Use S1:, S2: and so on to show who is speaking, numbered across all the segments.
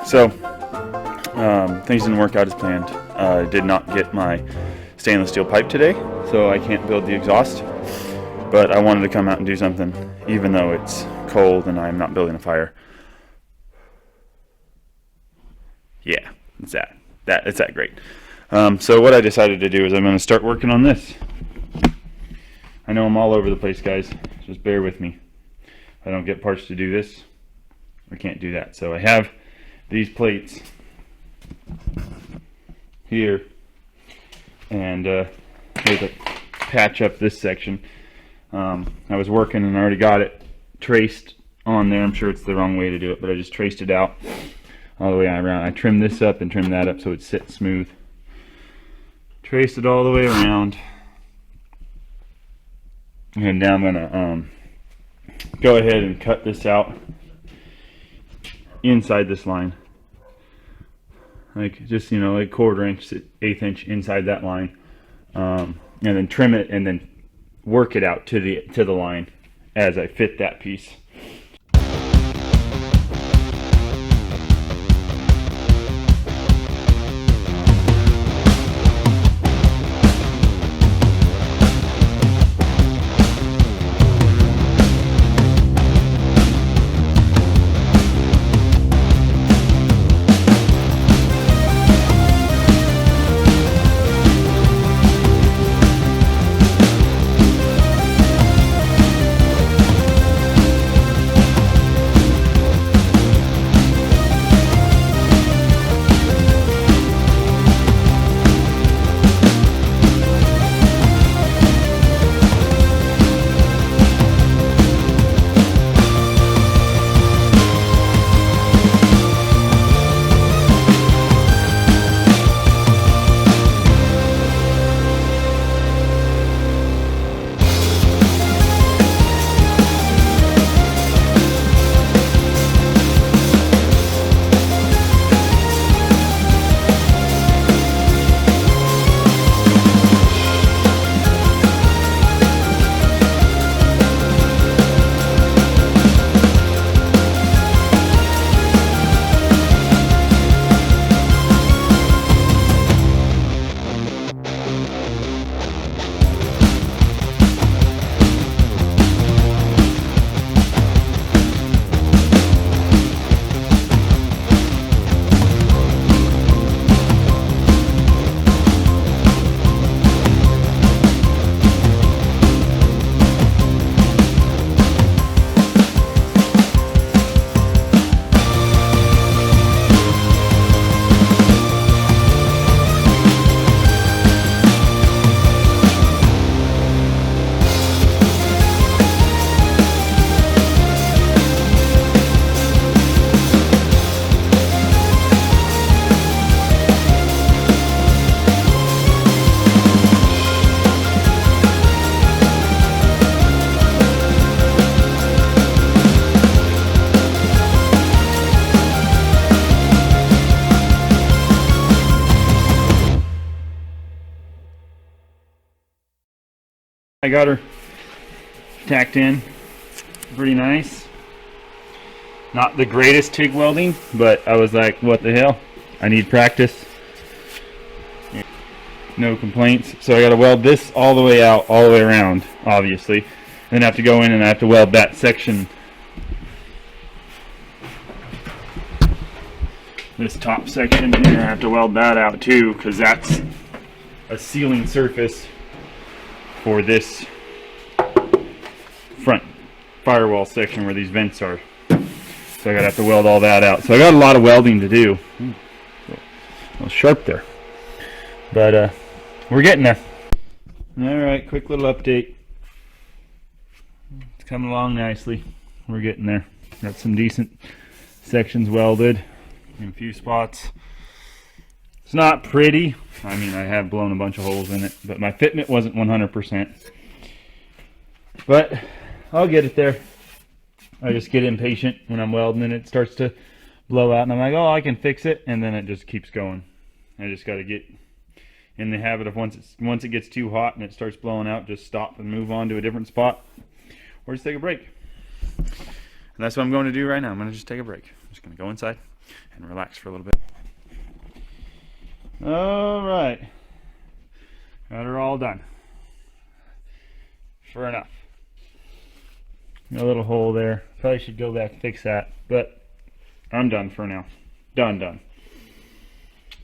S1: So things didn't work out as planned. I did not get my stainless steel pipe today, so I can't build the exhaust. But I wanted to come out and do something, even though it's cold and I'm not building a fire. Yeah, it's that great. So what I decided to do is I'm going to start working on this. I know I'm all over the place, guys. Just bear with me. If I don't get parts to do this, I can't do that. So I have these plates here, and I had to patch up this section. I was working and I already got it traced on there. I'm sure it's the wrong way to do it, but I just traced it out all the way around. I trimmed this up and trimmed that up so it sits smooth. Traced it all the way around. And now I'm gonna go ahead and cut this out inside this line, like just, you know, like 1/4 inch, 1/8 inch inside that line, and then trim it and then work it out to the line as I fit that piece. I got her tacked in pretty nice. Not the greatest TIG welding, but I was like, what the hell? I need practice. No complaints. So I got to weld this all the way out, all the way around, obviously. Then I have to go in and I have to weld that section. This top section here, I have to weld that out too, because that's a sealing surface for this front firewall section where these vents are. So I gotta have to weld all that out. So I got a lot of welding to do. A little sharp there. But we're getting there. Alright, quick little update. It's coming along nicely. We're getting there. Got some decent sections welded in a few spots. It's not pretty. I mean, I have blown a bunch of holes in it, but my fitment wasn't 100%. But I'll get it there. I just get impatient when I'm welding and it starts to blow out, and I'm like, oh, I can fix it, and then it just keeps going. I just got to get in the habit of once it gets too hot and it starts blowing out, just stop and move on to a different spot, or just take a break. And that's what I'm going to do right now. I'm going to just take a break. I'm just going to go inside and relax for a little bit. All right. Got her all done. Sure enough. A little hole there. Probably should go back and fix that, but I'm done for now. Done.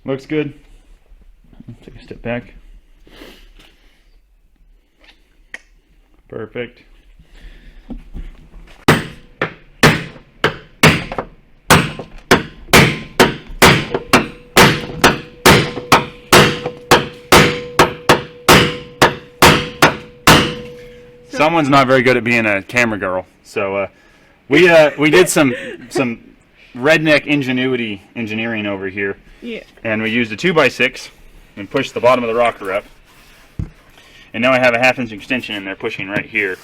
S1: Looks good. Take a step back. Perfect. Someone's not very good at being a camera girl, so we did some redneck ingenuity engineering over here.
S2: Yeah.
S1: And we used a 2x6 and pushed the bottom of the rocker up. And now I have a 1/2 inch extension in there pushing right here.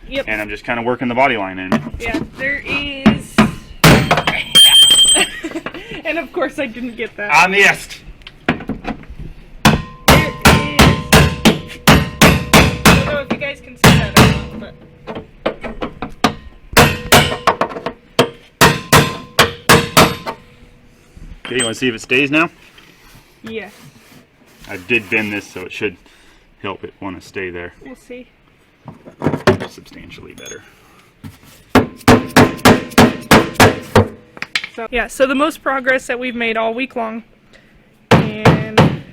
S2: Yep.
S1: And I'm just kind of working the body line in.
S2: Yeah, there is. And of course I didn't get that.
S1: I missed.
S2: There is. I don't know if you guys can see that or not, but.
S1: Okay, you want to see if it stays now?
S2: Yeah.
S1: I did bend this, so it should help it want to stay there.
S2: We'll see.
S1: Substantially better.
S2: So yeah, so the most progress that we've made all week long, and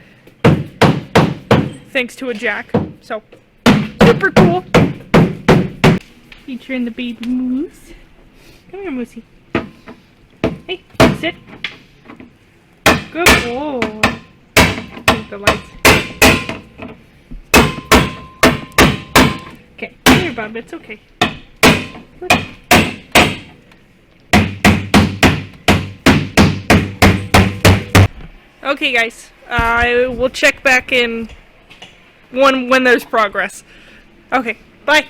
S2: thanks to a jack. So super cool. Featuring the baby moose. Come here, Moosey. Hey, sit. Good boy. Take the lights. Okay, come here, bub. It's okay. Good. Okay, guys. I will check back in when there's progress. Okay, bye.